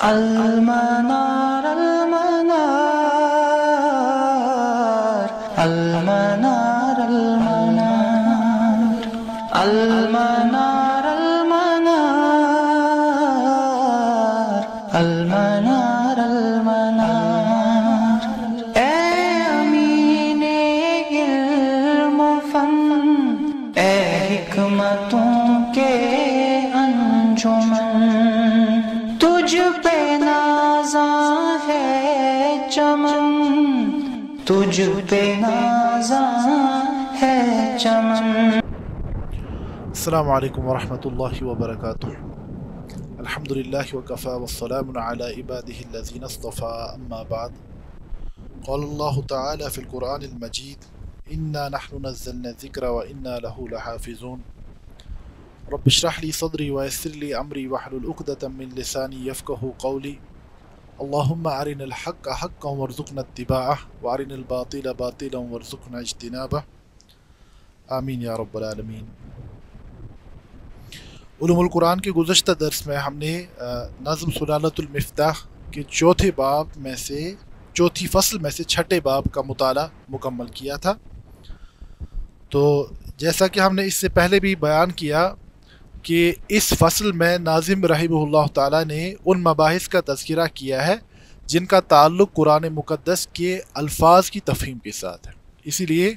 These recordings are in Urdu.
المنار المنار المنار المنار المنار المنار المنار المنار اے امین علم و فن، اے حکمتوں کے انجمن، تجھ پہ نازاں ہے چمن، تجھ پہ نازاں ہے چمن۔ السلام علیکم ورحمۃ اللہ وبرکاتہ۔ الحمدللہ وکفی والسلام علی عبادہ الذین اصطفی، اما بعد، قال اللہ تعالی فی القرآن المجید انا نحن نزلنا الذکر وانا له لحافظون، رب اشرح لی صدری ویسر لی امری واحلل عقدۃ من لسانی یفقهوا قولی، اللہم ارنا الحق حقا وارزقنا اتباعہ وارنا الباطل باطلا وارزقنا اجتنابہ، آمین یا رب العالمین۔ علوم القرآن کے گزشتہ درس میں ہم نے نظم سلالۃ المفتاح کے چوتھی فصل میں سے چھٹے باب کا مطالعہ مکمل کیا تھا۔ تو جیسا کہ ہم نے اس سے پہلے بھی بیان کیا کہ اس فصل میں ناظم رحمہ اللہ تعالیٰ نے ان مباحث کا تذکرہ کیا ہے جن کا تعلق قرآن مقدس کے الفاظ کی تفہیم کے ساتھ ہے، اسی لیے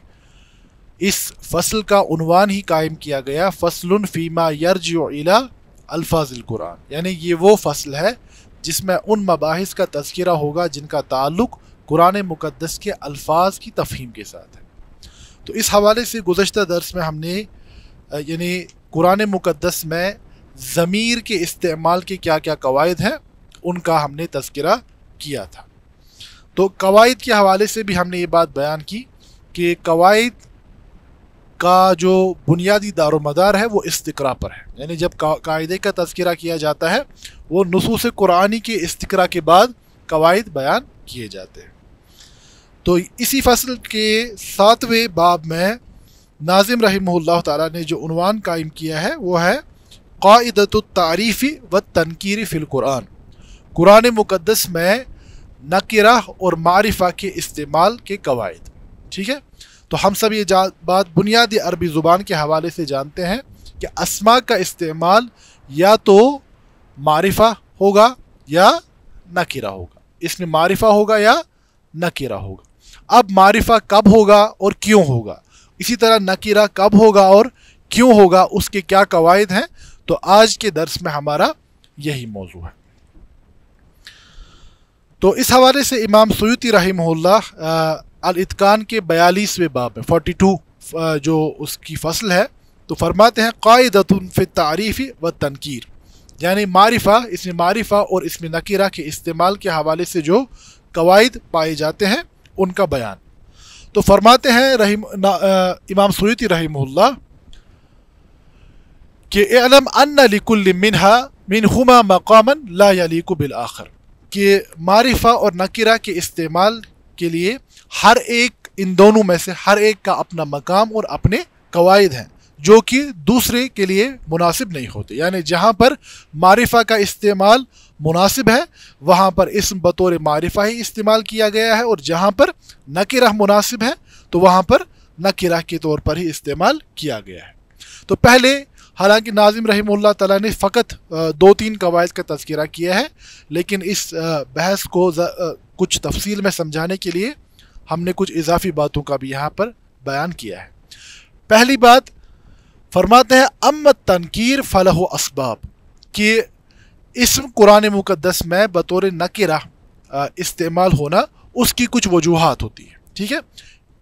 اس فصل کا عنوان ہی قائم کیا گیا فصل فیما یرجع الی الفاظ القرآن، یعنی یہ وہ فصل ہے جس میں ان مباحث کا تذکرہ ہوگا جن کا تعلق قرآن مقدس کے الفاظ کی تفہیم کے ساتھ ہے۔ تو اس حوالے سے گزشتہ درس میں ہم نے یعنی قرآن مقدس میں ضمیر کے استعمال کے کیا کیا قواعد ہیں ان کا ہم نے تذکرہ کیا تھا۔ تو قواعد کے حوالے سے بھی ہم نے یہ بات بیان کی کہ قواعد کا جو بنیادی دار و مدار ہے وہ استقراء پر ہے، یعنی جب قاعدے کا تذکرہ کیا جاتا ہے وہ نصوص قرآنی کے استقراء کے بعد قواعد بیان کیے جاتے ہیں۔ تو اسی فصل کے 7ویں باب میں ناظم رحمہ اللہ تعالیٰ نے جو عنوان قائم کیا ہے وہ ہے قاعدۃ التعریف والتنکیر فی القرآن، قرآن مقدس میں نکرہ اور معرفہ کے استعمال کے قواعد۔ ٹھیک ہے، تو ہم سب یہ بات بنیادی عربی زبان کے حوالے سے جانتے ہیں کہ اسماء کا استعمال یا تو معرفہ ہوگا یا نکرہ ہوگا، اس میں معرفہ ہوگا یا نکرہ ہوگا۔ اب معرفہ کب ہوگا اور کیوں ہوگا، اسی طرح نکرہ کب ہوگا اور کیوں ہوگا، اس کے کیا قواعد ہیں، تو آج کے درس میں ہمارا یہی موضوع ہے۔ تو اس حوالے سے امام سیوطی رحمہ اللہ الاتقان کے 42ویں باب میں 42 جو اس کی فصل ہے تو فرماتے ہیں قاعدۃ فی التعریف والتنکیر، یعنی معرفہ، اس میں معرفہ اور اس میں نکرہ کے استعمال کے حوالے سے جو قواعد پائے جاتے ہیں ان کا بیان۔ تو فرماتے ہیں امام سیوطی رحمہ اللہ کہ اعلم ان لکل منہما مقاما لا یلیق بالآخر، کہ معرفہ اور نکرہ کے استعمال کے لیے ہر ایک ان دونوں میں سے ہر ایک کا اپنا مقام اور اپنے قواعد ہیں جو کہ دوسرے کے لیے مناسب نہیں ہوتے، یعنی جہاں پر معرفہ کا استعمال مناسب ہے وہاں پر اسم بطور معرفہ ہی استعمال کیا گیا ہے، اور جہاں پر نکرہ مناسب ہے تو وہاں پر نکرہ کے طور پر ہی استعمال کیا گیا ہے۔ تو پہلے حالانکہ ناظم رحمہ اللہ تعالیٰ نے فقط 2-3 قواعد کا تذکرہ کیا ہے، لیکن اس بحث کو کچھ تفصیل میں سمجھانے کے لیے ہم نے کچھ اضافی باتوں کا بھی یہاں پر بیان کیا ہے۔ پہلی بات فرماتے ہیں اما تنکیر فلہ اسباب، کہ اسم قرآن مقدس میں بطور نکرہ استعمال ہونا اس کی کچھ وجوہات ہوتی ہیں۔ ٹھیک ہے،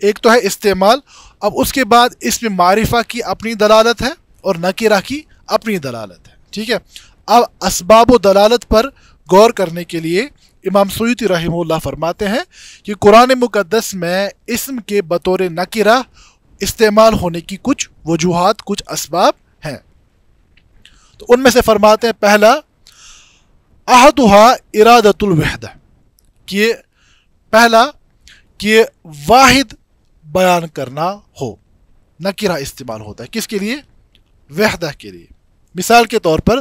ایک تو ہے استعمال، اب اس کے بعد اس میں معرفہ کی اپنی دلالت ہے اور نکرہ کی اپنی دلالت ہے۔ ٹھیک ہے، اب اسباب و دلالت پر غور کرنے کے لیے امام سیوطی رحمہ اللہ فرماتے ہیں کہ قرآن مقدس میں اسم کے بطور نکرہ استعمال ہونے کی کچھ وجوہات، کچھ اسباب ہیں۔ تو ان میں سے فرماتے ہیں پہلا احدھا ارادۃ الوحدہ، کہ پہلا کہ واحد بیان کرنا ہو، نکرہ استعمال ہوتا ہے کس کے لیے؟ وحدہ کے لیے۔ مثال کے طور پر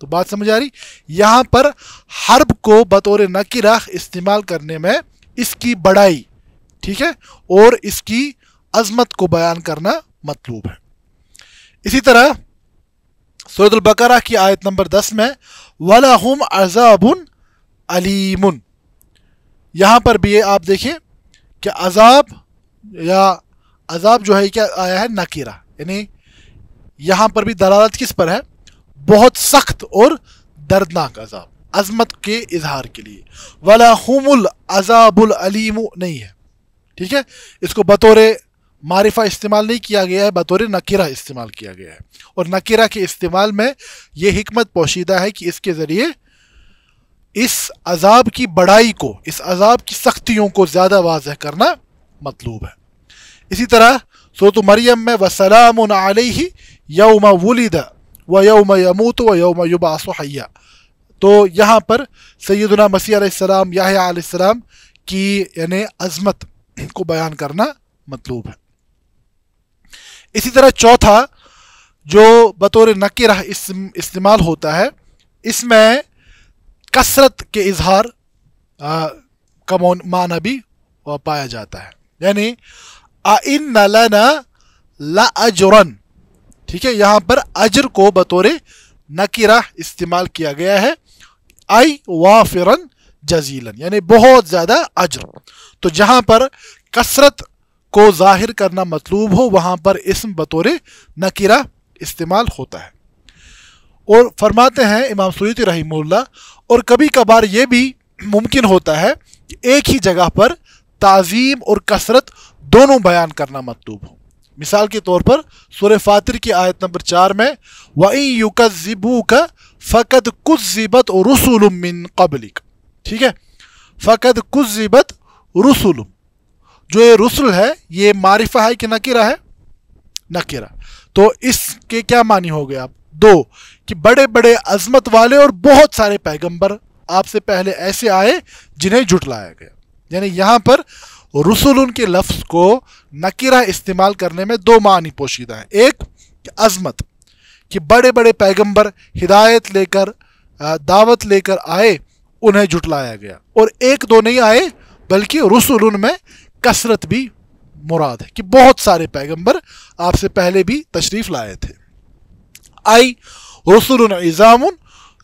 تو بات سمجھ آ رہی؟ یہاں پر حرب کو بطور نکرہ استعمال کرنے میں اس کی بڑائی، ٹھیک ہے، اور اس کی عظمت کو بیان کرنا مطلوب ہے۔ اسی طرح سورۃ البقرہ کی آیت نمبر 10 میں وَلَهُمْ عَذَابٌ عَلِيمٌ، یہاں پر بھی آپ دیکھیں کہ عذاب یا عذاب جو ہے کیا آیا ہے؟ نکرہ، یعنی یہاں پر بھی دلالت کس پر ہے؟ بہت سخت اور دردناک عذاب، عظمت کے اظہار کے لیے۔ وَلَهُمُ الْعَذَابُ الْعَلِيمُ نہیں ہے، ٹھیک ہے، اس کو بطور معرفہ استعمال نہیں کیا گیا ہے، بطور نکرہ استعمال کیا گیا ہے، اور نکرہ کے استعمال میں یہ حکمت پوشیدہ ہے کہ اس کے ذریعے اس عذاب کی بڑائی کو، اس عذاب کی سختیوں کو زیادہ واضح کرنا مطلوب ہے۔ اسی طرح سورۃ مریم میں وَسَلَامٌ عَلَيْهِ يَوْمَ وُلِدَ وَيَوْمَ يَمُوتُ وَيَوْمَ يُبْعَثُ حَيًّا، تو یہاں پر سیدنا مسیح علیہ السلام، یحییٰ علیہ السلام کی یعنی عظمت کو بیان کرنا مطلوب ہے۔ اسی طرح چوتھا جو بطور نکرہ استعمال ہوتا ہے، اس میں کثرت کے اظہار کا معنی بھی پایا جاتا ہے، یعنی اِنَّ لَنَا لَأَجْرًا، ٹھیک ہے، یہاں پر اجر کو بطور نکرہ استعمال کیا گیا ہے، ای وافراً جزیلاً، یعنی بہت زیادہ اجر۔ تو جہاں پر کثرت کو ظاہر کرنا مطلوب ہو وہاں پر اسم بطور نکرہ استعمال ہوتا ہے۔ اور فرماتے ہیں امام سیوطی رحمہ اللہ، اور کبھی کبھار یہ بھی ممکن ہوتا ہے کہ ایک ہی جگہ پر تعظیم اور کثرت دونوں بیان کرنا مطلوب ہو۔ مثال کے طور پر سورہ فاطر کی آیت نمبر 4 میں وَإِن يُكَذِّبُوكَ فَقَدْ كُذِّبَتْ رُسُلٌ مِّن قَبْلِكَ، ٹھیک ہے، فَقَدْ كُذِّبَتْ رُسُلٌ، جو یہ رسل ہے یہ معرفہ ہے کہ نکرہ ہے؟ نکرہ۔ تو اس کے کیا معنی ہو گئے آپ؟ دو، کہ بڑے بڑے عظمت والے اور بہت سارے پیغمبر آپ سے پہلے ایسے آئے جنہیں جھٹلایا گیا، یعنی یہاں پر رسول کے لفظ کو نکرہ استعمال کرنے میں دو معنی پوشیدہ ہیں۔ ایک کہ عظمت، کہ بڑے بڑے پیغمبر ہدایت لے کر دعوت لے کر آئے، انہیں جھٹلایا گیا، اور ایک دو نہیں آئے بلکہ رسول میں کثرت بھی مراد ہے کہ بہت سارے پیغمبر آپ سے پہلے بھی تشریف لائے تھے۔ آئی رسول عظام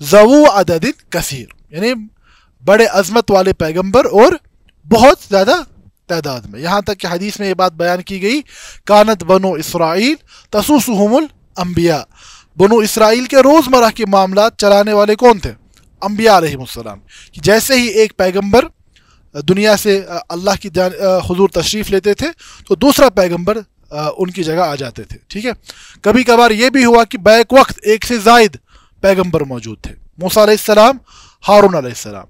ذو عدد کثیر، یعنی بڑے عظمت والے پیغمبر اور بہت زیادہ تعداد میں، یہاں تک کہ حدیث میں یہ بات بیان کی گئی کانت بنو اسرائیل تسوسہم الانبیاء، بنو اسرائیل کے روزمرہ کے معاملات چلانے والے کون تھے؟ انبیاء علیہ السلام، کہ جیسے ہی ایک پیغمبر دنیا سے اللہ کی حضور تشریف لیتے تھے تو دوسرا پیغمبر ان کی جگہ آ جاتے تھے، ٹھیک ہے۔ کبھی کبھار یہ بھی ہوا کہ بیک وقت ایک سے زائد پیغمبر موجود تھے، موسیٰ علیہ السلام، ہارون علیہ السلام،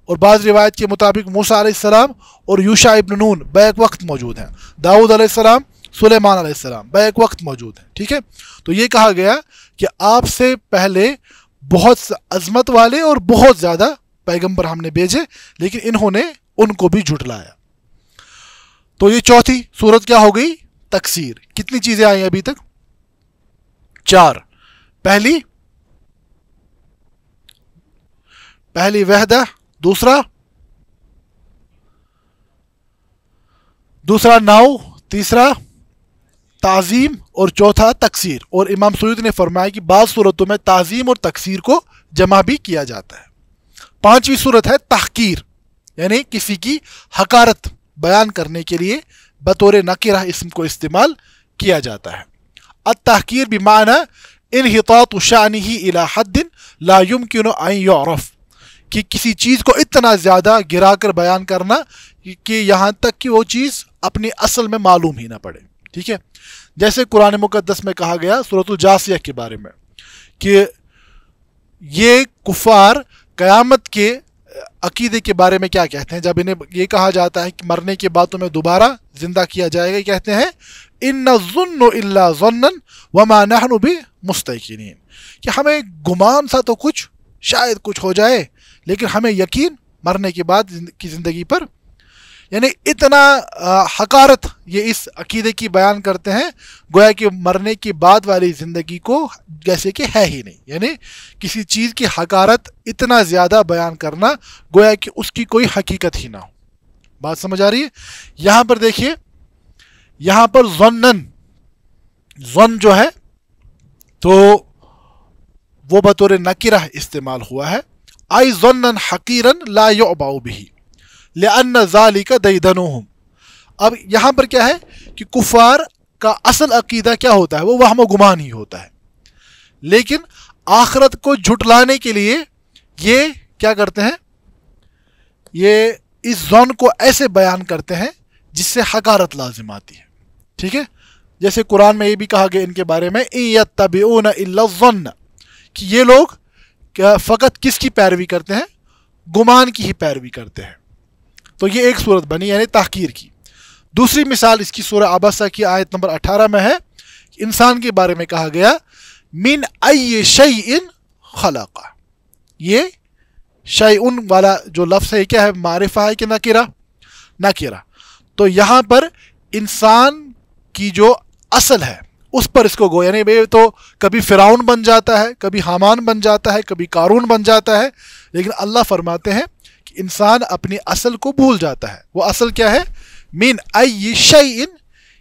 اور بعض روایت کے مطابق موسیٰ علیہ السلام اور یوشع ابن نون بیک وقت موجود ہیں، داؤد علیہ السلام، سلیمان علیہ السلام بیک وقت موجود ہیں، ٹھیک ہے۔ تو یہ کہا گیا کہ آپ سے پہلے بہت عظمت والے اور بہت زیادہ پیغمبر ہم نے بھیجے، لیکن انہوں نے ان کو بھی جھٹلایا۔ تو یہ چوتھی صورت کیا ہو گئی؟ تکثیر۔ کتنی چیزیں آئیں ابھی تک؟ 4۔ پہلی وحدہ، دوسرا ناؤ، تیسرا تعظیم، اور چوتھا تکثیر۔ اور امام سیوطی نے فرمایا کہ بعض صورتوں میں تعظیم اور تکثیر کو جمع بھی کیا جاتا ہے۔ 5ویں صورت ہے تحقیر، یعنی کسی کی حقارت بیان کرنے کے لیے بطور نکرہ اسم کو استعمال کیا جاتا ہے۔ التحقیر بمعنی انحطاط شأنہ الی حد لا یمکن ان یعرف، کہ کسی چیز کو اتنا زیادہ گرا کر بیان کرنا کہ یہاں تک کہ وہ چیز اپنی اصل میں معلوم ہی نہ پڑے، ٹھیک ہے۔ جیسے قرآن مقدس میں کہا گیا سورۃ الجاثیہ کے بارے میں کہ یہ کفار قیامت کے عقیدے کے بارے میں کیا کہتے ہیں جب انہیں یہ کہا جاتا ہے کہ مرنے کے بعد تمہیں دوبارہ زندہ کیا جائے گا، کہتے ہیں ان الظن الا ظنا وما نحن بمستيقنين، کہ ہمیں گمان سا تو کچھ شاید کچھ ہو جائے لیکن ہمیں یقین مرنے کے بعد کی زندگی پر، یعنی اتنا حقارت یہ اس عقیدے کی بیان کرتے ہیں گویا کہ مرنے کے بعد والی زندگی کو جیسے کہ ہے ہی نہیں. یعنی کسی چیز کی حقارت اتنا زیادہ بیان کرنا گویا کہ اس کی کوئی حقیقت ہی نہ ہو. بات سمجھ آ رہی ہے؟ یہاں پر دیکھیے، یہاں پر ظن جو ہے تو وہ بطور نکرہ استعمال ہوا ہے. آئی ظنن حقیرن لا یعبأ بہ لأن ذالک دیدنہم. اب یہاں پر کیا ہے کہ کفار کا اصل عقیدہ کیا ہوتا ہے؟ وہ وہم و گمان ہی ہوتا ہے. لیکن آخرت کو جھٹلانے کے لیے یہ کیا کرتے ہیں؟ یہ اس ظن کو ایسے بیان کرتے ہیں جس سے حقارت لازم آتی ہے. ٹھیک ہے، جیسے قرآن میں یہ بھی کہا گیا ان کے بارے میں ان یتبعون الا الظن، کہ یہ لوگ فقط کس کی پیروی کرتے ہیں؟ گمان کی ہی پیروی کرتے ہیں. تو یہ ایک صورت بنی یعنی تحقیر کی. دوسری مثال اس کی سورہ عبسہ کی آیت نمبر 18 میں ہے. انسان کے بارے میں کہا گیا من ای شیء خلق. یہ شیء والا جو لفظ ہے کیا ہے؟ معرفہ ہے کہ نکرہ؟ نکرہ. تو یہاں پر انسان کی جو اصل ہے اس پر اس کو گو، یعنی بے تو کبھی فرعون بن جاتا ہے، کبھی حامان بن جاتا ہے، کبھی قارون بن جاتا ہے، لیکن اللہ فرماتے ہیں کہ انسان اپنی اصل کو بھول جاتا ہے. وہ اصل کیا ہے؟ من ای شیء،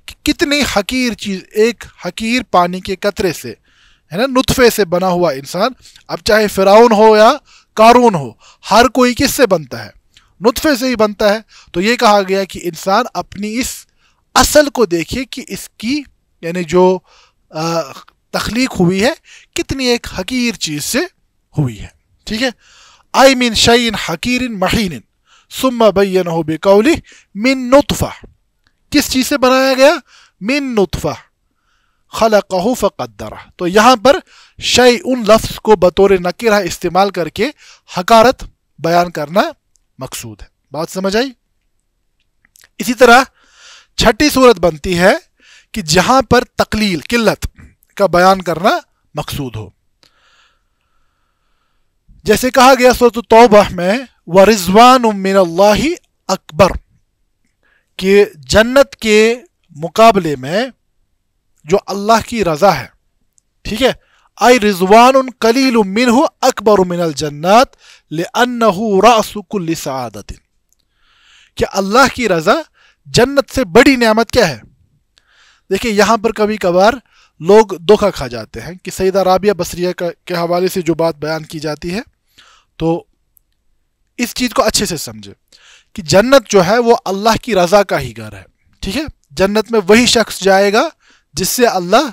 کہ کتنی حقیر چیز، ایک حقیر پانی کے قطرے سے ہے نا، نطفے سے بنا ہوا انسان. اب چاہے فرعون ہو یا قارون ہو، ہر کوئی کس سے بنتا ہے؟ نطفے سے ہی بنتا ہے. تو یہ کہا گیا کہ انسان اپنی اس اصل کو دیکھیے کہ اس کی یعنی جو تخلیق ہوئی ہے کتنی ایک حقیر چیز سے ہوئی ہے. ٹھیک ہے، آئی من شیء حقیر مہین ثم بینہ بقولہ من نطفہ. کس چیز سے بنایا گیا؟ من نطفہ خلقہ فقدرہ. تو یہاں پر شیء لفظ کو بطور نکرہ استعمال کر کے حقارت بیان کرنا مقصود ہے. بات سمجھ آئی؟ اسی طرح چھٹی صورت بنتی ہے کہ جہاں پر تقلیل، قلت کا بیان کرنا مقصود ہو. جیسے کہا گیا سورۃ التوبہ میں وَرِضْوَانٌ مِّنَ اللَّهِ اکبر، کہ جنت کے مقابلے میں جو اللہ کی رضا ہے، ٹھیک ہے، اے رضوان قلیل منہ اکبر من الجنات لأنہ رأس کل سعادت، کہ اللہ کی رضا جنت سے بڑی نعمت کیا ہے؟ دیکھیں یہاں پر کبھی کبھار لوگ دھوکہ کھا جاتے ہیں کہ سیدہ رابعہ بصریہ کے حوالے سے جو بات بیان کی جاتی ہے تو اس چیز کو اچھے سے سمجھے کہ جنت جو ہے وہ اللہ کی رضا کا ہی گھر ہے. ٹھیک ہے، جنت میں وہی شخص جائے گا جس سے اللہ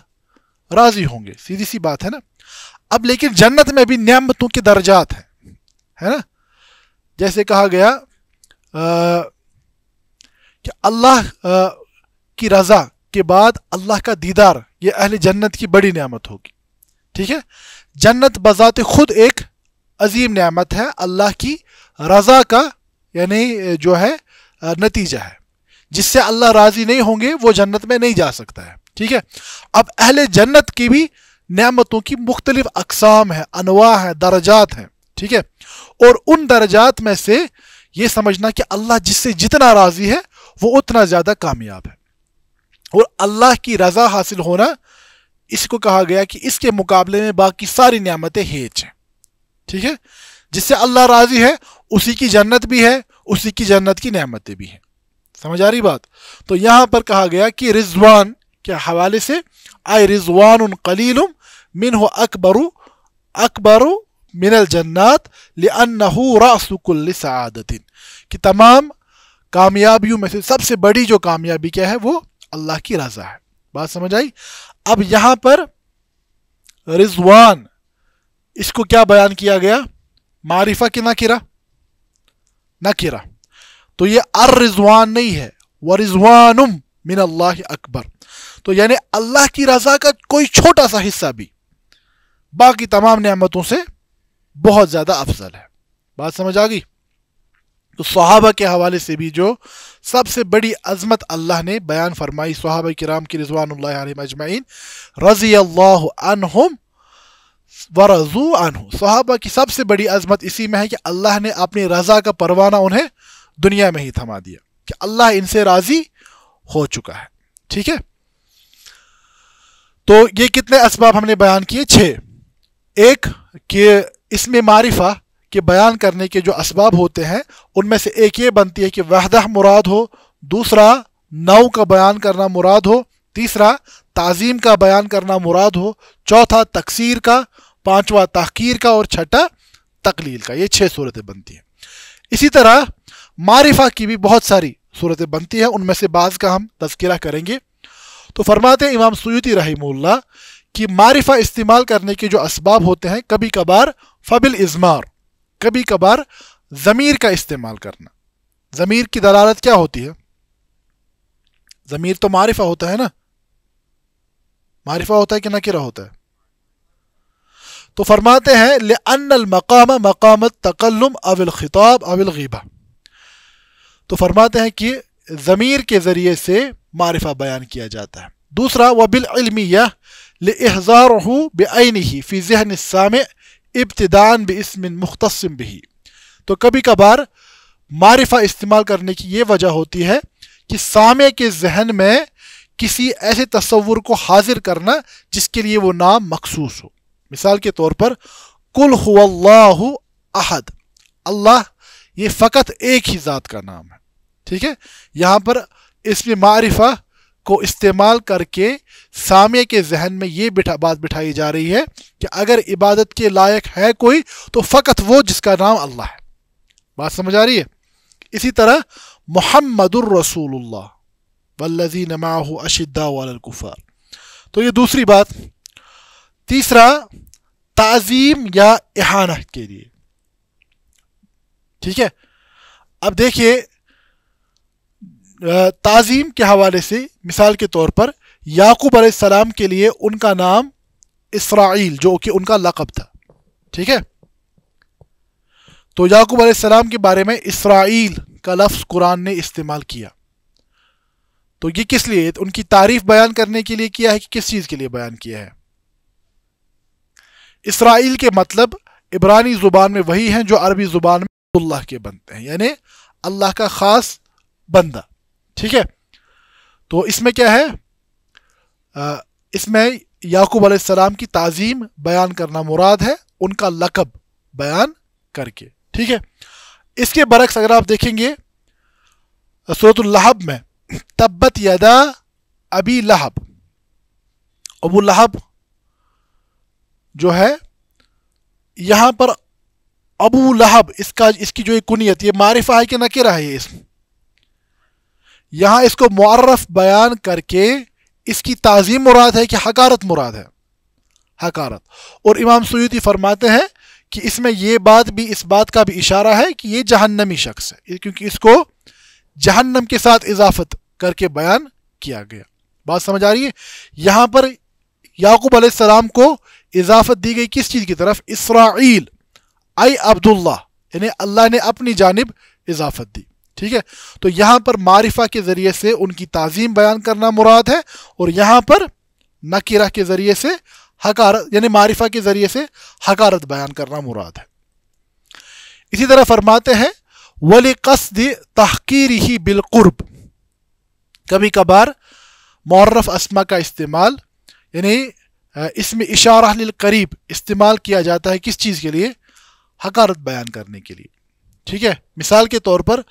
راضی ہوں گے، سیدھی سی بات ہے نا. اب لیکن جنت میں بھی نعمتوں کے درجات ہیں، ہے نا. جیسے کہا گیا کہ اللہ کی رضا کے بعد اللہ کا دیدار یہ اہل جنت کی بڑی نعمت ہوگی. ٹھیک ہے، جنت بذات خود ایک عظیم نعمت ہے، اللہ کی رضا کا یعنی جو ہے نتیجہ ہے. جس سے اللہ راضی نہیں ہوں گے وہ جنت میں نہیں جا سکتا ہے. ٹھیک ہے، اب اہل جنت کی بھی نعمتوں کی مختلف اقسام ہیں، انواع ہیں، درجات ہیں. ٹھیک ہے، اور ان درجات میں سے یہ سمجھنا کہ اللہ جس سے جتنا راضی ہے وہ اتنا زیادہ کامیاب ہے، اور اللہ کی رضا حاصل ہونا اس کو کہا گیا کہ اس کے مقابلے میں باقی ساری نعمتیں ہیچ ہیں. ٹھیک ہے، جس سے اللہ راضی ہے اسی کی جنت بھی ہے، اسی کی جنت کی نعمتیں بھی ہیں. سمجھ آ رہی بات؟ تو یہاں پر کہا گیا کہ رضوان کے حوالے سے اے رضوان قلیل منہ اکبر من الجنات لأنہ رأس کل سعادت، کہ تمام کامیابیوں میں سے سب سے بڑی جو کامیابی کیا ہے وہ اللہ کی رضا ہے. بات سمجھ آئی؟ اب یہاں پر رضوان اس کو کیا بیان کیا گیا؟ معرفہ کی نکرہ؟ نکرہ. تو یہ الرضوان نہیں ہے، ورضوان من اللہ اکبر. تو یعنی اللہ کی رضا کا کوئی چھوٹا سا حصہ بھی باقی تمام نعمتوں سے بہت زیادہ افضل ہے. بات سمجھ آ گئی؟ تو صحابہ کے حوالے سے بھی جو سب سے بڑی عظمت اللہ نے بیان فرمائی صحابہ کرام کی رضوان اللہ علیہم اجمعین، رضی اللہ عنہم ورضوا عنہ. صحابہ کی سب سے بڑی عظمت اسی میں ہے کہ اللہ نے اپنی رضا کا پروانہ انہیں دنیا میں ہی تھما دیا. کہ اللہ ان سے راضی ہو چکا ہے. ٹھیک ہے, تو یہ کتنے اسباب ہم نے بیان کیے؟ 6. ایک کہ اس میں معرفہ کے بیان کرنے کے جو اسباب ہوتے ہیں ان میں سے ایک یہ بنتی ہے کہ وحدہ مراد ہو, دوسرا نو کا بیان کرنا مراد ہو, تیسرا تعظیم کا بیان کرنا مراد ہو, چوتھا تکثیر کا, پانچواں تحقیر کا, اور چھٹا تقلیل کا. یہ 6 صورتیں بنتی ہیں. اسی طرح معرفہ کی بھی بہت ساری صورتیں بنتی ہیں, ان میں سے بعض کا ہم تذکرہ کریں گے. تو فرماتے ہیں امام سیوطی رحمہ اللہ کہ معرفہ استعمال کرنے کے جو اسباب ہوتے ہیں, کبھی کبھار فبالازمار, کبھی کبھار ضمیر کا استعمال کرنا. ضمیر کی دلالت کیا ہوتی ہے؟ ضمیر تو معرفہ ہوتا ہے نا, معرفہ ہوتا ہے کہ نکرہ ہوتا ہے؟ تو فرماتے ہیں لأن المقام مقام التکلم او الخطاب او الغیبہ. تو فرماتے ہیں کہ ضمیر کے ذریعے سے معرفہ بیان کیا جاتا ہے. دوسرا وبالعلمیہ لإحضارہ بعینہ فی ذہن السامع ابتداء باسم مختص بہ. تو کبھی کبھار معرفہ استعمال کرنے کی یہ وجہ ہوتی ہے کہ سامع کے ذہن میں کسی ایسے تصور کو حاضر کرنا جس کے لیے وہ نام مخصوص ہو. مثال کے طور پر قل هو اللہ احد, اللہ یہ فقط ایک ہی ذات کا نام ہے. ٹھیک ہے, یہاں پر اسم معرفہ کو استعمال کر کے سامع کے ذہن میں یہ بات بٹھائی جا رہی ہے کہ اگر عبادت کے لائق ہے کوئی تو فقط وہ جس کا نام اللہ ہے. بات سمجھ آ رہی ہے؟ اسی طرح محمد الرسول اللہ والذین معہ اشداء علی الکفار. تو یہ دوسری بات. تیسرا تعظیم یا احانہ کے لیے. ٹھیک ہے, اب دیکھیے تعظیم کے حوالے سے مثال کے طور پر یعقوب علیہ السلام کے لیے ان کا نام اسرائیل جو کہ ان کا لقب تھا. ٹھیک ہے, تو یعقوب علیہ السلام کے بارے میں اسرائیل کا لفظ قرآن نے استعمال کیا. تو یہ کس لیے؟ ان کی تعریف بیان کرنے کے لیے کیا ہے کہ کس چیز کے لیے بیان کیا ہے؟ اسرائیل کے مطلب عبرانی زبان میں وہی ہیں جو عربی زبان میں اللہ کے بنتے ہیں, یعنی اللہ کا خاص بندہ. ٹھیک ہے, تو اس میں کیا ہے؟ اس میں یعقوب علیہ السلام کی تعظیم بیان کرنا مراد ہے, ان کا لقب بیان کر کے. ٹھیک ہے, اس کے برعکس اگر آپ دیکھیں گے سورۃ اللہب میں تبت یدا ابی لہب, ابو لہب جو ہے یہاں پر ابو لہب اس کی جو کنیت, یہ معرفہ ہے کہ نکرہ ہے؟ یہ اسم یہاں اس کو معرف بیان کر کے اس کی تعظیم مراد ہے کہ حقارت مراد ہے؟ حقارت. اور امام سیوطی فرماتے ہیں کہ اس میں یہ بات بھی اس بات کا بھی اشارہ ہے کہ یہ جہنمی شخص ہے, کیونکہ اس کو جہنم کے ساتھ اضافت کر کے بیان کیا گیا. بات سمجھ آ رہی ہے؟ یہاں پر یعقوب علیہ السلام کو اضافت دی گئی کس چیز کی طرف؟ اسرائیل ای عبداللہ, یعنی اللہ نے اپنی جانب اضافت دی. ٹھیک ہے, تو یہاں پر معرفہ کے ذریعے سے ان کی تعظیم بیان کرنا مراد ہے, اور یہاں پر نکرہ کے ذریعے سے حقارت, یعنی معرفہ کے ذریعے سے حقارت بیان کرنا مراد ہے. اسی طرح فرماتے ہیں وَلِقَصْدِ تَحْقِيرِهِ بِالْقُرْبِ. کبھی کبھار معرف اسما کا استعمال, یعنی اسم اشارہ للقریب استعمال کیا جاتا ہے کس چیز کے لیے؟ حقارت بیان کرنے کے لیے. ٹھیک ہے, مثال کے طور پر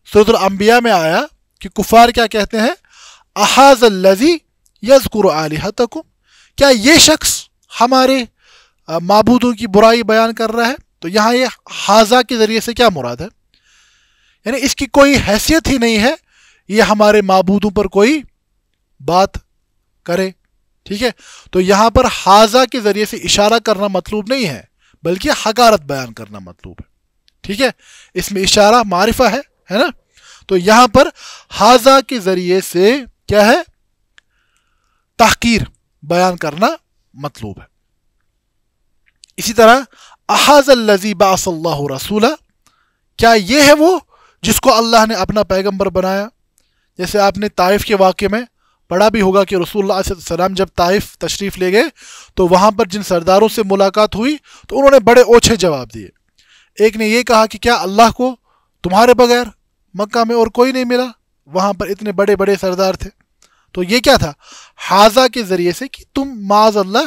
سورۃ الانبیاء میں آیا کہ کفار کیا کہتے ہیں؟ احاذ الذی یذکر آلہتکم, کیا یہ شخص ہمارے معبودوں کی برائی بیان کر رہا ہے؟ تو یہاں یہ حاذہ کے ذریعے سے کیا مراد ہے؟ یعنی اس کی کوئی حیثیت ہی نہیں ہے یہ ہمارے معبودوں پر کوئی بات کرے. ٹھیک ہے, تو یہاں پر حاذہ کے ذریعے سے اشارہ کرنا مطلوب نہیں ہے بلکہ حقارت بیان کرنا مطلوب ہے. ٹھیک ہے, اس میں اشارہ معرفہ ہے نا, تو یہاں پر حاذہ کے ذریعے سے کیا ہے؟ تحقیر بیان کرنا مطلوب ہے. اسی طرح احاذ الذی بعث اللہ رسولا, کیا یہ ہے وہ جس کو اللہ نے اپنا پیغمبر بنایا؟ جیسے آپ نے طائف کے واقعے میں پڑھا بھی ہوگا کہ رسول اللہ صلی اللہ علیہ وسلم جب طائف تشریف لے گئے تو وہاں پر جن سرداروں سے ملاقات ہوئی تو انہوں نے بڑے اوچھے جواب دیے. ایک نے یہ کہا کہ کیا اللہ کو تمہارے بغیر مکہ میں اور کوئی نہیں ملا؟ وہاں پر اتنے بڑے بڑے سردار تھے. تو یہ کیا تھا؟ حاضہ کے ذریعے سے کہ تم معاذ اللہ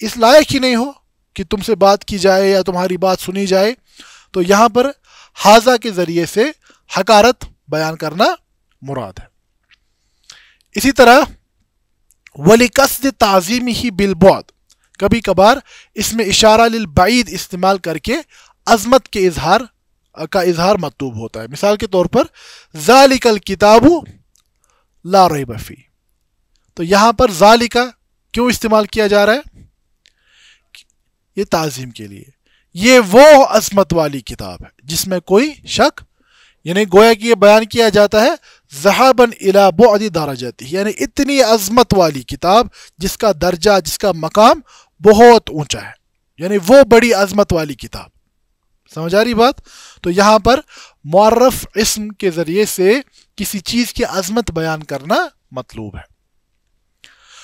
اس لائق ہی نہیں ہو کہ تم سے بات کی جائے یا تمہاری بات سنی جائے. تو یہاں پر حاضہ کے ذریعے سے حقارت بیان کرنا مراد ہے. اسی طرح وَلِقَصْدِ تَعْظِيمِهِ بِالْبُعْدِ، کبھی کبھار اس میں اشارہ للبعید استعمال کر کے عظمت کے اظہار کا اظہار مطلوب ہوتا ہے. مثال کے طور پر ذَلِكَ الْكِتَابُ لَا رَيْبَ فِيهِ، تو یہاں پر ذَلِكَ کیوں استعمال کیا جا رہا ہے؟ یہ تعظیم کے لیے. یہ وہ عظمت والی کتاب ہے جس میں کوئی شک، یعنی گویا کہ یہ بیان کیا جاتا ہے ذہابًا الی بعد درجاتی، یعنی اتنی عظمت والی کتاب جس کا درجہ، جس کا مقام بہت اونچا ہے، یعنی وہ بڑی عظمت والی کتاب. سمجھ آ رہی بات؟ تو یہاں پر معرف اسم کے ذریعے سے کسی چیز کی عظمت بیان کرنا مطلوب ہے.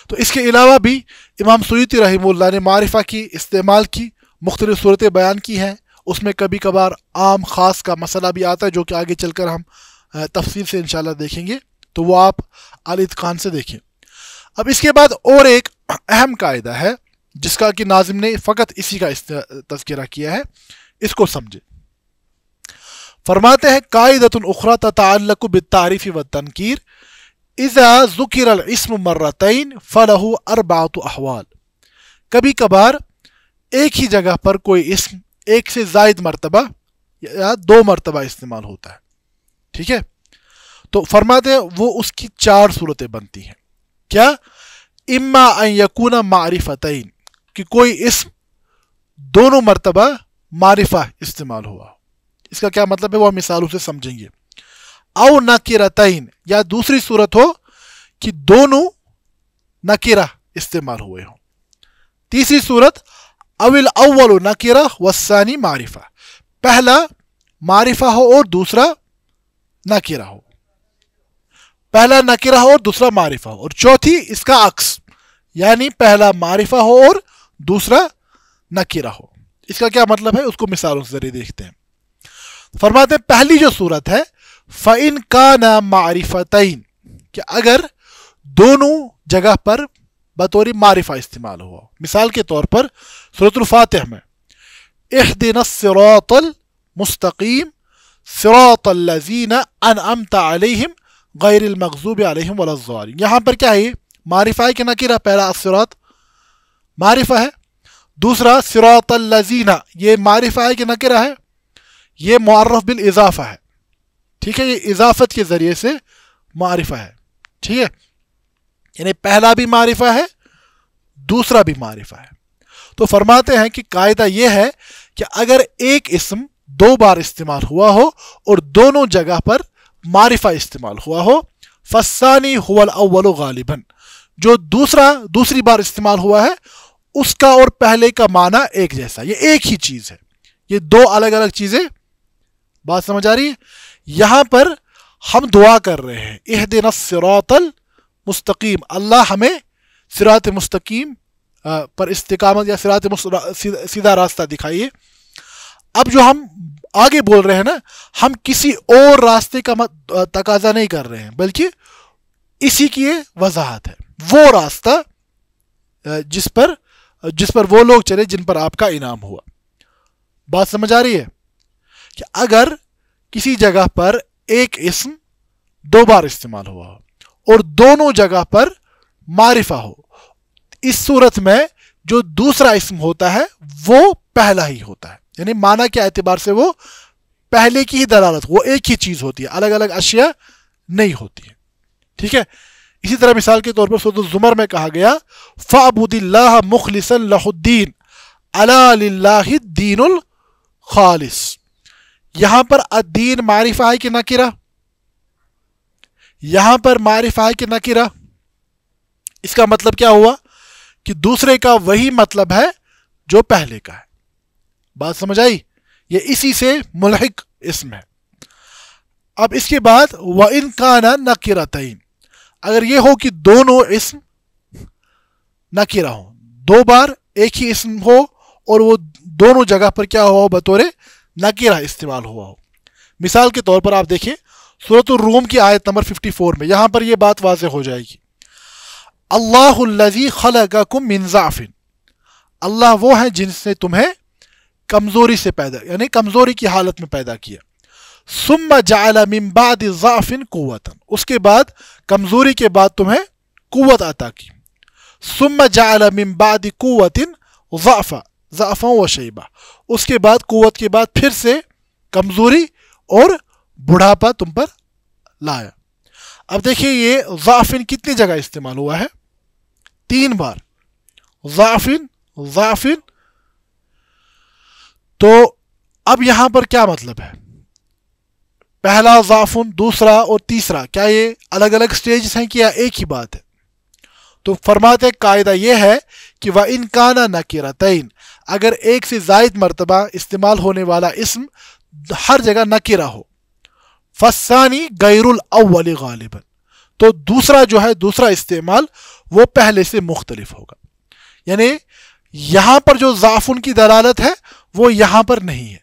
تو اس کے علاوہ بھی امام سیوطی رحمہ اللہ نے معرفہ کی استعمال کی مختلف صورتیں بیان کی ہیں. اس میں کبھی کبھار عام خاص کا مسئلہ بھی آتا ہے جو کہ آگے چل کر ہم تفصیل سے انشاءاللہ دیکھیں گے، تو وہ آپ الاتقان سے دیکھیں. اب اس کے بعد اور ایک اہم قاعدہ ہے جس کا کہ ناظم نے فقط اسی کا تذکرہ کیا ہے، اس کو سمجھے. فرماتے ہیں قاعدۃ اخری تتعلق بالتعریف والتنکیر اذا ذکر الاسم مرتین فلہ اربعۃ احوال. کبھی کبھار ایک ہی جگہ پر کوئی اسم ایک سے زائد مرتبہ یا 2 مرتبہ استعمال ہوتا ہے. ٹھیک ہے، تو فرماتے ہیں وہ اس کی 4 صورتیں بنتی ہیں. کیا؟ اما ان یکون معرفتین، کہ کوئی اسم دونوں مرتبہ معرفہ استعمال ہوا. اس کا کیا مطلب ہے وہ ہم مثالوں سے سمجھیں گے. او نکرتین، یا دوسری صورت ہو کہ دونوں نکرہ استعمال ہوئے ہوں. تیسری صورت اول اول نکرہ والثانی معرفہ، پہلا معرفہ ہو اور دوسرا نکرہ ہو، پہلا نکرہ ہو اور دوسرا معرفہ ہو. اور چوتھی اس کا عکس، یعنی پہلا معرفہ ہو اور دوسرا نکرہ ہو. اس کا کیا مطلب ہے اس کو مثالوں سے ذریعے دیکھتے ہیں. فرماتے ہیں پہلی جو صورت ہے فَإِن كَانَ مَعْرِفَتَيْن، کہ اگر دونوں جگہ پر بطور معرفہ استعمال ہوا. مثال کے طور پر سورۃ الفاتح میں اهدنا الصراط المستقیم صراط الذین انعمت علیہم غیر المغضوب علیہم ولا الضالین، یہاں پر کیا ہے؟ معرفہ ہے کہ نکرہ؟ پہلا الصراط معرفہ ہے، دوسرا صراط الذین یہ معرفہ ہے کہ نکرہ ہے؟ یہ معرف بالاضافہ ہے. ٹھیک ہے، یہ اضافت کے ذریعے سے معرفہ ہے. ٹھیک ہے، یعنی پہلا بھی معرفہ ہے دوسرا بھی معرفہ ہے. تو فرماتے ہیں کہ قاعدہ یہ ہے کہ اگر ایک اسم 2 بار استعمال ہوا ہو اور دونوں جگہ پر معرفہ استعمال ہوا ہو فالثانی هو الاول غالبا، جو دوسری بار استعمال ہوا ہے اس کا اور پہلے کا معنی ایک جیسا، یہ ایک ہی چیز ہے، یہ 2 الگ الگ چیزیں. بات سمجھ آ رہی ہے؟ یہاں پر ہم دعا کر رہے ہیں اہدنا الصراط المستقیم، اللہ ہمیں صراط مستقیم پر استقامت یا صراط سیدھا راستہ دکھائیے. اب جو ہم آگے بول رہے ہیں نا، ہم کسی اور راستے کا تقاضا نہیں کر رہے ہیں بلکہ اسی کی وضاحت ہے، وہ راستہ جس پر وہ لوگ چلے جن پر آپ کا انعام ہوا. بات سمجھ آ رہی ہے کہ اگر کسی جگہ پر ایک اسم 2 بار استعمال ہوا ہو اور دونوں جگہ پر معرفہ ہو، اس صورت میں جو دوسرا اسم ہوتا ہے وہ پہلا ہی ہوتا ہے، یعنی معنی کے اعتبار سے وہ پہلے کی ہی دلالت، وہ ایک ہی چیز ہوتی ہے، الگ الگ اشیاء نہیں ہوتی ہے. ٹھیک ہے، اسی طرح مثال کے طور پر سورۃ الزمر میں کہا گیا فَاعْبُدِ اللَّهَ مُخْلِصًا لَهُ الدِّينَ أَلَا لِلَّهِ الدِّينُ الْخَالِصُ. یہاں پر الدین معرفہ ہے کہ نکرہ؟ یہاں پر معرفہ ہے کہ نکرہ؟ اس کا مطلب کیا ہوا کہ دوسرے کا وہی مطلب ہے جو پہلے کا ہے. بات سمجھ آئی؟ یہ اسی سے ملحق اسم ہے. اب اس کے بعد وَإِن كَانَ نَكِرَتَيْن، اگر یہ ہو کہ دونوں اسم نکرہ ہوں، 2 بار ایک ہی اسم ہو اور وہ دونوں جگہ پر کیا ہوا ہو؟ بطور نکرہ استعمال ہوا ہو. مثال کے طور پر آپ دیکھیں سورۃ الروم کی آیت نمبر 54 میں، یہاں پر یہ بات واضح ہو جائے گی. اللہ الذی خلقکم من ضعف، اللہ وہ ہے جس نے تمہیں کمزوری سے پیدا، یعنی کمزوری کی حالت میں پیدا کیا. ثم جعل من بعد ضعف قوتا، اس کے بعد کمزوری کے بعد تمہیں قوت عطا کی. ثم جعل من بعد قوت ضعفا وشیبہ، اس کے بعد قوت کے بعد پھر سے کمزوری اور بڑھاپا تم پر لایا. اب دیکھیے یہ ضعفن کتنی جگہ استعمال ہوا ہے؟ 3 بار. ضعفن. تو اب یہاں پر کیا مطلب ہے؟ پہلا ضعفن، دوسرا اور تیسرا، کیا یہ الگ الگ سٹیجز ہیں کہ یا ایک ہی بات ہے؟ تو فرماتے ہیں قاعدہ یہ ہے کہ وَإِن كَانَ نَكِرَتَيْن، اگر ایک سے زائد مرتبہ استعمال ہونے والا اسم ہر جگہ نکرہ ہو، فَالثَّانِي غَيْرُ الْأَوَّلِ غَالِبًا، تو دوسرا جو ہے، دوسرا استعمال وہ پہلے سے مختلف ہوگا. یعنی یہاں پر جو ضعفن کی دلالت ہے وہ یہاں پر نہیں ہے.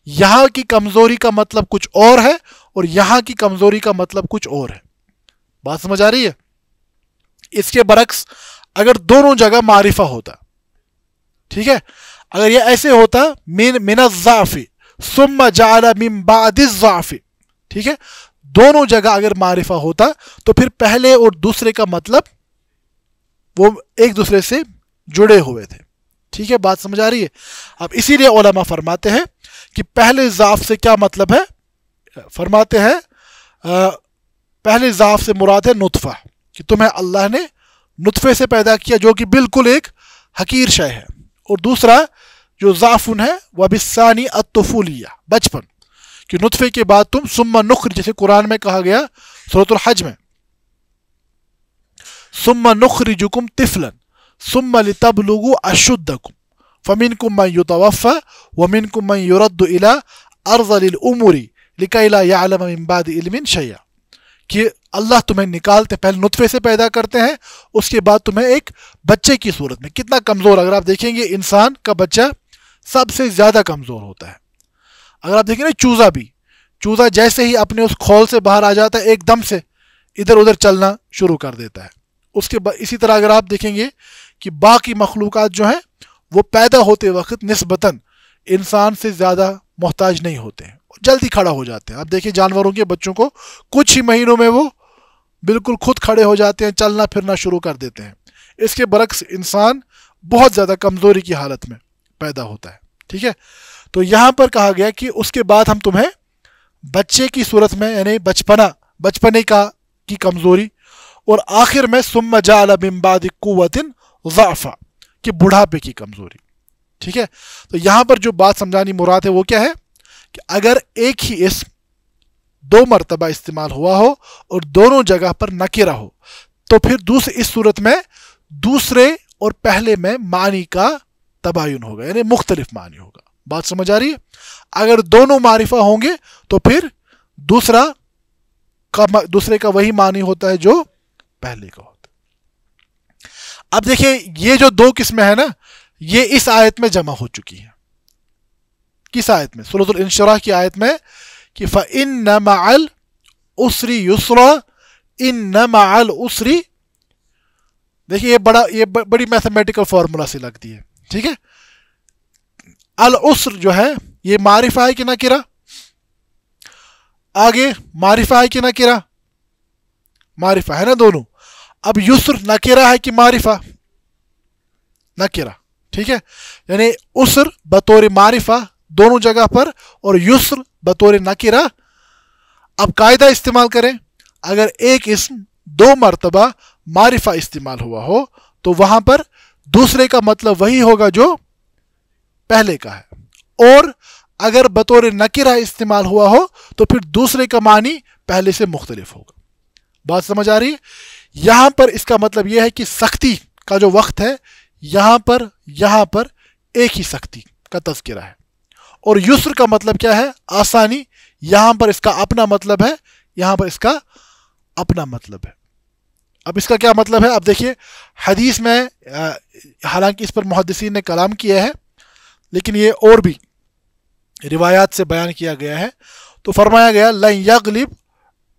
یہاں کی کمزوری کا مطلب کچھ اور ہے اور یہاں کی کمزوری کا مطلب کچھ اور ہے. بات سمجھ آ رہی ہے؟ اس کے برعکس اگر دونوں جگہ معرفہ ہوتا، ٹھیک ہے، اگر یہ ایسے ہوتا من الضعف ثم جعل من بعد الضعف، ٹھیک ہے، دونوں جگہ اگر معرفہ ہوتا تو پھر پہلے اور دوسرے کا مطلب وہ ایک دوسرے سے جڑے ہوئے تھے. ٹھیک ہے، بات سمجھ آ رہی ہے؟ اب اسی لیے علماء فرماتے ہیں کہ پہلے ضعف سے کیا مطلب ہے؟ فرماتے ہیں پہلے ضعف سے مراد ہے نطفہ، کہ تمہیں اللہ نے نطفے سے پیدا کیا جو کہ بالکل ایک حقیر شے ہے. اور دوسرا جو ضعفن ہے وہ بالثانی الطفولیہ، بچپن، کہ نطفے کے بعد تم ثم نخرج، جیسے قرآن میں کہا گیا سورۃ الحج میں، ثم نخرجکم طفلا ثم لتبلغوا اشدکم فمنکم من یتوفى ومنکم من یرد الى ارذل الامور لکی لا یعلم من بعد علم شیئا، کہ اللہ تمہیں نکالتے، پہلے نطفے سے پیدا کرتے ہیں، اس کے بعد تمہیں ایک بچے کی صورت میں، کتنا کمزور، اگر آپ دیکھیں گے انسان کا بچہ سب سے زیادہ کمزور ہوتا ہے. اگر آپ دیکھیں نا چوزا بھی، چوزا جیسے ہی اپنے اس کھول سے باہر آ جاتا ہے ایک دم سے ادھر ادھر چلنا شروع کر دیتا ہے. اس کے بعد اسی طرح اگر آپ دیکھیں گے کہ باقی مخلوقات جو ہیں وہ پیدا ہوتے وقت نسبتاً انسان سے زیادہ محتاج نہیں ہوتے ہیں، جلدی کھڑا ہو جاتے ہیں. آپ دیکھیں جانوروں کے بچوں کو کچھ ہی مہینوں میں وہ بالکل خود کھڑے ہو جاتے ہیں، چلنا پھرنا شروع کر دیتے ہیں. اس کے برعکس انسان بہت زیادہ کمزوری کی حالت میں پیدا ہوتا ہے. ٹھیک ہے، تو یہاں پر کہا گیا کہ اس کے بعد ہم تمہیں بچے کی صورت میں، یعنی بچپنے کی کمزوری، اور آخر میں ثم جعل من بعد قوت ضعفا، کہ بڑھاپے کی کمزوری. ٹھیک ہے، تو یہاں پر جو بات سمجھانی مراد ہے وہ کیا ہے کہ اگر ایک ہی اسم 2 مرتبہ استعمال ہوا ہو اور دونوں جگہ پر نکرہ ہو تو پھر اس صورت میں دوسرے اور پہلے میں معنی کا تباین ہوگا، یعنی مختلف معنی ہوگا. بات سمجھ آ رہی ہے؟ اگر دونوں معرفہ ہوں گے تو پھر دوسرے کا وہی معنی ہوتا ہے جو پہلے کا ہوتا ہے. اب دیکھیں یہ جو 2 قسمیں ہیں نا، یہ اس آیت میں جمع ہو چکی ہیں. کس آیت میں؟ سورۃ الانشراح کی آیت میں، کہ فَإِنَّ مَعَ الْعُسْرِ يُسْرًا إِنَّ مَعَ الْعُسْرِ، دیکھیں یہ بڑی میتھمیٹیکل فارمولا سے لگتی ہے. ٹھیک ہے، العسر جو ہے یہ معرفہ ہے کہ نکرہ؟ آگے معرفہ ہے کہ نکرہ؟ معرفہ ہے نا دونوں. اب یسر نکرہ ہے کہ معرفہ؟ نکرہ. ٹھیک ہے، یعنی عسر بطور معرفہ دونوں جگہ پر اور یسر بطور نکرہ. اب قاعدہ استعمال کریں، اگر ایک اسم 2 مرتبہ معرفہ استعمال ہوا ہو تو وہاں پر دوسرے کا مطلب وہی ہوگا جو پہلے کا ہے، اور اگر بطور نکرہ استعمال ہوا ہو تو پھر دوسرے کا معنی پہلے سے مختلف ہوگا. بات سمجھ آ رہی ہے؟ یہاں پر اس کا مطلب یہ ہے کہ سختی کا جو وقت ہے یہاں پر ایک ہی سختی کا تذکرہ ہے، اور یسر کا مطلب کیا ہے؟ آسانی. یہاں پر اس کا اپنا مطلب ہے، یہاں پر اس کا اپنا مطلب ہے. اب اس کا کیا مطلب ہے؟ اب دیکھیے حدیث میں، حالانکہ اس پر محدثین نے کلام کیا ہے لیکن یہ اور بھی روایات سے بیان کیا گیا ہے. تو فرمایا گیا لن یغلب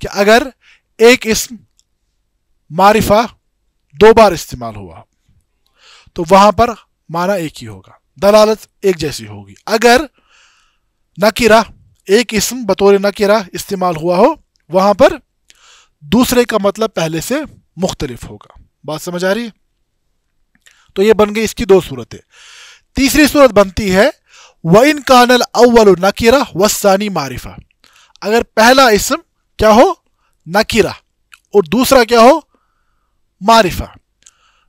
کہ اگر ایک اسم معرفہ 2 بار استعمال ہوا تو وہاں پر معنی ایک ہی ہوگا، دلالت ایک جیسی ہوگی۔ اگر نکرہ، ایک اسم بطور نکرہ استعمال ہوا ہو، وہاں پر دوسرے کا مطلب پہلے سے مختلف ہوگا۔ بات سمجھ آ رہی ہے؟ تو یہ بن گئی اس کی 2 صورتیں۔ تیسری صورت بنتی ہے وَإِن كَانَ الْأَوَّلُ نَكِرَةً وَالثَّانِي مَعْرِفَةً، اگر پہلا اسم کیا ہو؟ نکرہ، اور دوسرا کیا ہو؟ معرفہ،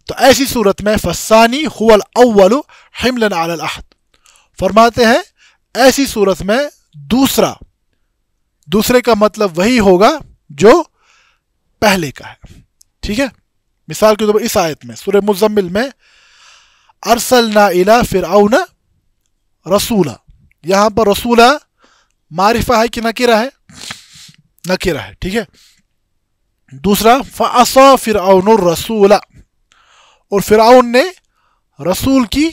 تو ایسی صورت میں فَالثَّانِي هُوَ الْأَوَّلُ حِمْلًا عَلَى الْأَحَدِ، فرماتے ہیں ایسی صورت میں دوسرے کا مطلب وہی ہوگا جو پہلے کا ہے۔ ٹھیک ہے؟ مثال کے طور پر اس آیت میں سورہ مزمل میں ارسلنا الی فرعون رسولا، یہاں پر رسولا معرفہ ہے کہ نکرہ ہے؟ نکرہ ہے۔ ٹھیک ہے؟ دوسرا فعصى فرعون الرسول، اور فرعون نے رسول کی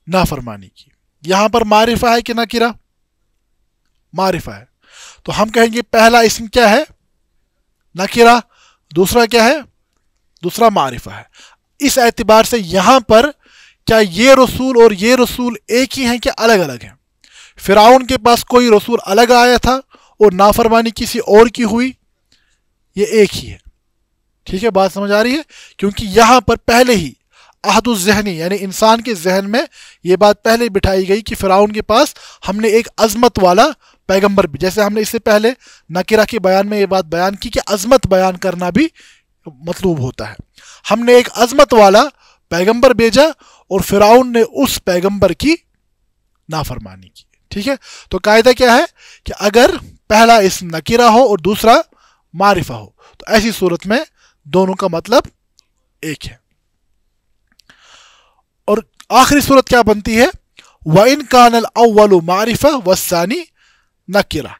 نافرمانی کی، یہاں پر معرفہ ہے کہ نکرہ؟ معرفہ ہے، تو ہم کہیں گے پہلا اسم کیا ہے؟ نکرہ، دوسرا کیا ہے؟ دوسرا معرفہ ہے۔ اس اعتبار سے یہاں پر کیا یہ رسول اور یہ رسول ایک ہی ہیں کہ الگ الگ ہیں؟ فرعون کے پاس کوئی رسول الگ آیا تھا اور نافرمانی کسی اور کی ہوئی؟ یہ ایک ہی ہے۔ ٹھیک ہے، بات سمجھ آ رہی ہے؟ کیونکہ یہاں پر پہلے ہی عہد الذہنی یعنی انسان کے ذہن میں یہ بات پہلے بٹھائی گئی کہ فرعون کے پاس ہم نے ایک عظمت والا پیغمبر بھی، جیسے ہم نے اس سے پہلے نکرہ کے بیان میں یہ بات بیان کی کہ عظمت بیان کرنا بھی مطلوب ہوتا ہے، ہم نے ایک عظمت والا پیغمبر بھیجا اور فرعون نے اس پیغمبر کی نافرمانی کی۔ ٹھیک ہے، تو قاعدہ کیا ہے کہ اگر پہلا اسم نکرہ ہو اور دوسرا معرفہ ہو تو ایسی صورت میں دونوں کا مطلب ایک ہے۔ اور آخری صورت کیا بنتی ہے؟ وَإِن كَانَ الْأَوَّلُ مَعْرِفَةً وَالثَّانِي نَكِرَةً،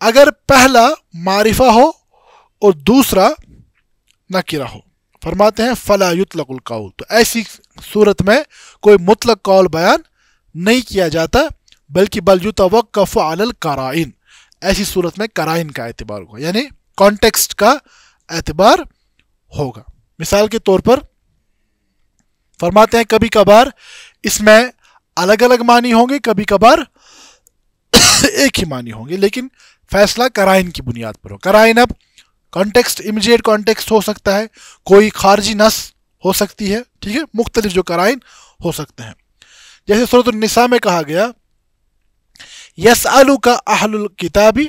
اگر پہلا معرفہ ہو اور دوسرا نکرہ ہو، فرماتے ہیں فَلَا يُطْلَقُ الْقَوْلُ، تو ایسی صورت میں کوئی مطلق قول بیان نہیں کیا جاتا، بلکہ بل يُتَوَقَّفُ عَلَى الْقَرَائِنِ، ایسی صورت میں قرائن کا اعتبار ہوگا، یعنی کانٹیکسٹ کا اعتبار ہوگا۔ مثال کے طور پر فرماتے ہیں کبھی کبھار اس میں الگ الگ معنی ہوں گے، کبھی کبھار ایک ہی معنی ہوں گے، لیکن فیصلہ قرائن کی بنیاد پر ہو۔ قرائن اب کانٹیکسٹ امیجیٹ کانٹیکسٹ ہو سکتا ہے، کوئی خارجی نص ہو سکتی ہے، ٹھیک ہے، مختلف جو قرائن ہو سکتے ہیں، جیسے سورۃ النساء میں کہا گیا یسألک اہل الکتاب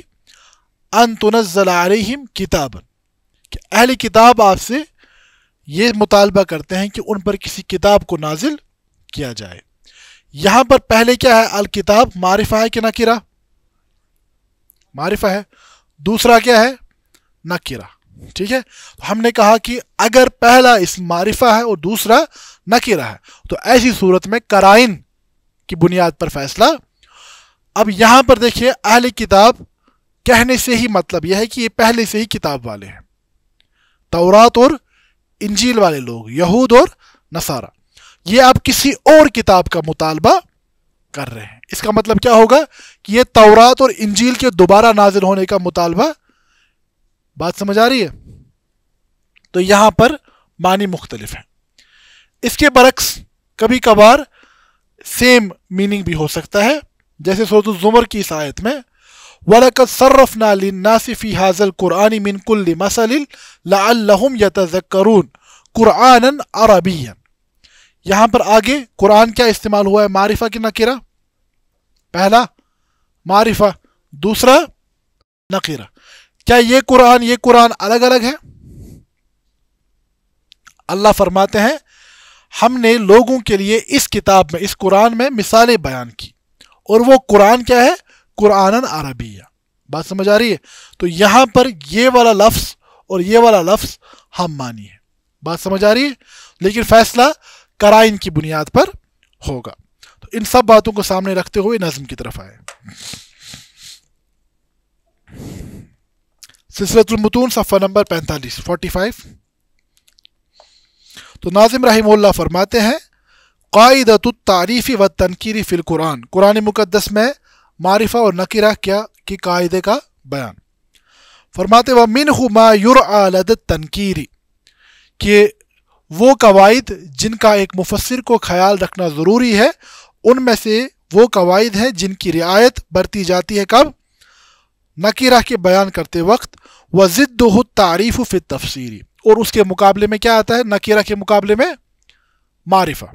ان تنزل علیہم کتابا، کہ اہل کتاب آپ سے یہ مطالبہ کرتے ہیں کہ ان پر کسی کتاب کو نازل کیا جائے۔ یہاں پر پہلے کیا ہے؟ الکتاب معرفہ ہے کہ نکرہ؟ معرفہ ہے۔ دوسرا کیا ہے؟ نکرہ۔ ٹھیک ہے، تو ہم نے کہا کہ اگر پہلا اسم معرفہ ہے اور دوسرا نکرہ ہے تو ایسی صورت میں قرائن کی بنیاد پر فیصلہ۔ اب یہاں پر دیکھیے اہل کتاب کہنے سے ہی مطلب یہ ہے کہ یہ پہلے سے ہی کتاب والے ہیں، تورات اور انجیل والے لوگ، یہود اور نصارہ، یہ اب کسی اور کتاب کا مطالبہ کر رہے ہیں۔ اس کا مطلب کیا ہوگا کہ یہ تورات اور انجیل کے دوبارہ نازل ہونے کا مطالبہ۔ بات سمجھ آ رہی ہے؟ تو یہاں پر معنی مختلف ہیں۔ اس کے برعکس کبھی کبھار سیم میننگ بھی ہو سکتا ہے، جیسے سورۃ الزمر کی اس آیت میں وَلَقَدْ صَرَّفْنَا لِلنَّاسِ فِي هَذَا الْقُرْآنِ مِنْ كُلِّ مَثَلٍ لَعَلَّهُمْ يَتَذَكَّرُونَ قُرْآنًا عَرَبِيًّا، یہاں پر آگے قرآن کیا استعمال ہوا ہے؟ معرفہ کی نکرہ؟ پہلا معرفہ، دوسرا نکرہ۔ کیا یہ قرآن الگ الگ ہے؟ اللہ فرماتے ہیں ہم نے لوگوں کے لیے اس کتاب میں، اس قرآن میں مثالیں بیان کی، اور وہ قرآن کیا ہے؟ قرآن عربیہ۔ بات سمجھ آ رہی ہے؟ تو یہاں پر یہ والا لفظ اور یہ والا لفظ ہم مانی ہے۔ بات سمجھ آ رہی ہے؟ لیکن فیصلہ قرائن کی بنیاد پر ہوگا۔ تو ان سب باتوں کو سامنے رکھتے ہوئے نظم کی طرف آئے۔ سلسلۃ المتون صفحہ نمبر 45 تو ناظم رحمہ اللہ فرماتے ہیں قاعدۃ التعریف والتنکیر فی القرآن، قرآن مقدس میں معرفہ اور نکرہ کیا کی قاعدے کا بیان۔ فرماتے وَمِنْهُ مَا يُرْعَى لَدَى التَّنْكِيرِ کہ وہ قواعد جن کا ایک مفسر کو خیال رکھنا ضروری ہے، ان میں سے وہ قواعد ہیں جن کی رعایت برتی جاتی ہے کب؟ نکیرہ کے بیان کرتے وقت. وَضِدُّهُ التَّعْرِيفُ فِي التَّفْسِيرِ اور اس کے مقابلے میں کیا آتا ہے؟ نکیرہ کے مقابلے میں معرفہ.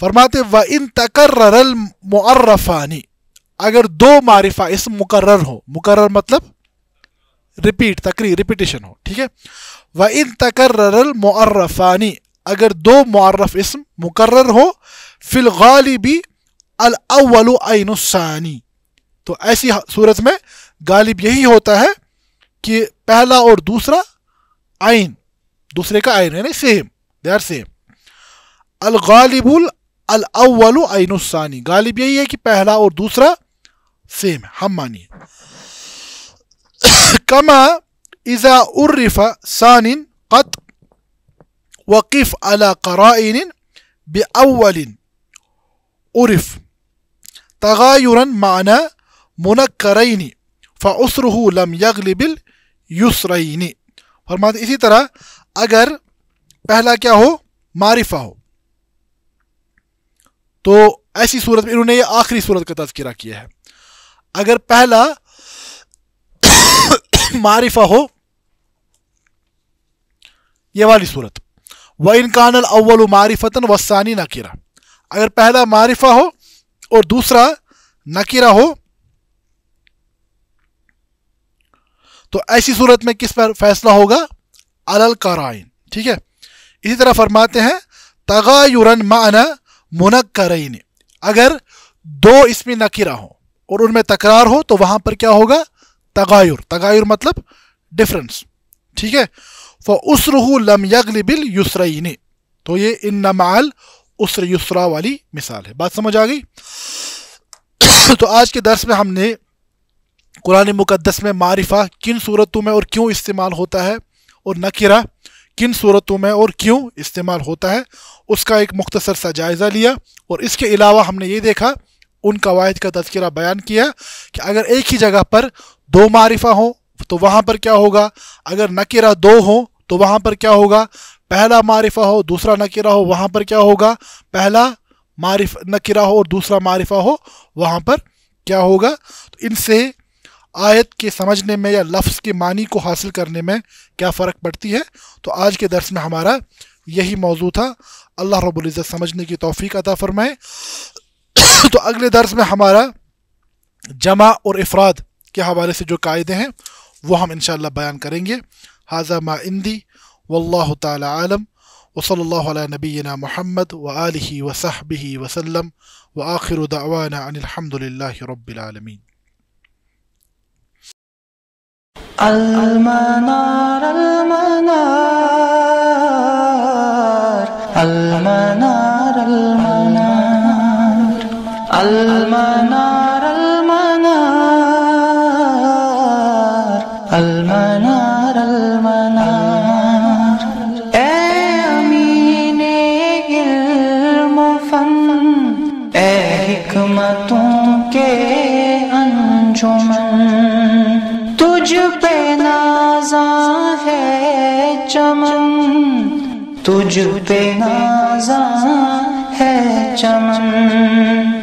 فرماتے وَإِن تَكَرَّرَ الْمُعَرَّفَانِ اگر دو معرفہ اسم مقرر ہو، مقرر مطلب ریپیٹ، تقریر، ریپیٹیشن ہو، ٹھیک ہے. وَإِن تَكَرَّرَ الْمُعَرَّفَانِ اگر دو معرف اسم مقرر ہو، فِي الْغَالِبِ الْأَوَّلُ عَيْنُ الثَّانِي تو ایسی صورت میں غالب یہی ہوتا ہے کہ پہلا اور دوسرا عین، دوسرے کا عین یعنی سیم، دے آر سیم. الغالب الاول عین الثانی غالب یہی ہے کہ پہلا اور دوسرا سیم ہے، ہم مانی. کما اذا عرف ثان قط وقف على قرائن باول عرف تغایرا معنی منکرین فعسره لم یغلب الیسرین. فرماتے اسی طرح اگر پہلا کیا ہو؟ معرفہ ہو، تو ایسی صورت میں انہوں نے یہ آخری صورت کا تذکرہ کیا ہے. اگر پہلا معرفہ ہو، یہ والی صورت، وَإِنْ كَانَ الْأَوَّلُ مَعْرِفَةً وَالثَّانِي نَكِرَةً اگر پہلا معرفہ ہو اور دوسرا نکیرہ ہو، تو ایسی صورت میں کس پر فیصلہ ہوگا؟ علی القرائن، ٹھیک ہے. اسی طرح فرماتے ہیں تغایراً معنی منکرین اگر دو اسم نکیرہ ہوں اور ان میں تکرار ہو تو وہاں پر کیا ہوگا؟ تغایر. تغایر مطلب ڈفرنس، ٹھیک ہے. فَأُسْرُهُ لَمْ يَغْلِبِ الْيُسْرَيْنِ تو یہ ان مع العسر یسرا والی مثال ہے. بات سمجھ آ گئی؟ تو آج کے درس میں ہم نے قرآن مقدس میں معرفہ کن صورتوں میں اور کیوں استعمال ہوتا ہے اور نکرہ کن صورتوں میں اور کیوں استعمال ہوتا ہے اس کا ایک مختصر سا جائزہ لیا. اور اس کے علاوہ ہم نے یہ دیکھا، ان قواعد کا تذکرہ بیان کیا کہ اگر ایک ہی جگہ پر دو معرفہ ہوں تو وہاں پر کیا ہوگا، اگر نکرہ دو ہوں تو وہاں پر کیا ہوگا، پہلا معرفہ ہو دوسرا نکرہ ہو وہاں پر کیا ہوگا، پہلا نکرہ ہو اور دوسرا معرفہ ہو وہاں پر کیا ہوگا. تو ان سے آیت کے سمجھنے میں یا لفظ کے معنی کو حاصل کرنے میں کیا فرق پڑتی ہے. تو آج کے درس میں ہمارا یہی موضوع تھا. اللہ رب العزت سمجھنے کی توفیق عطا فرمائے. تو اگلے درس میں ہمارا جمع اور افراد کے حوالے سے جو قاعدے ہیں وہ ہم انشاءاللہ بیان کریں گے. ھذا ما عندی واللہ تعالی عالم وصلی اللہ علی نبینا محمد وآلہ وصحبہ وسلم وآخر دعوانا ان الحمد للہ رب العالمین. المنار المنار المنار المنار المنار المنار المنار اے امین علم و فن، اے حکمتوں کے انجمن، تجھ پہ نازاں ہے چمن، تجھ پہ نازاں ہے چمن.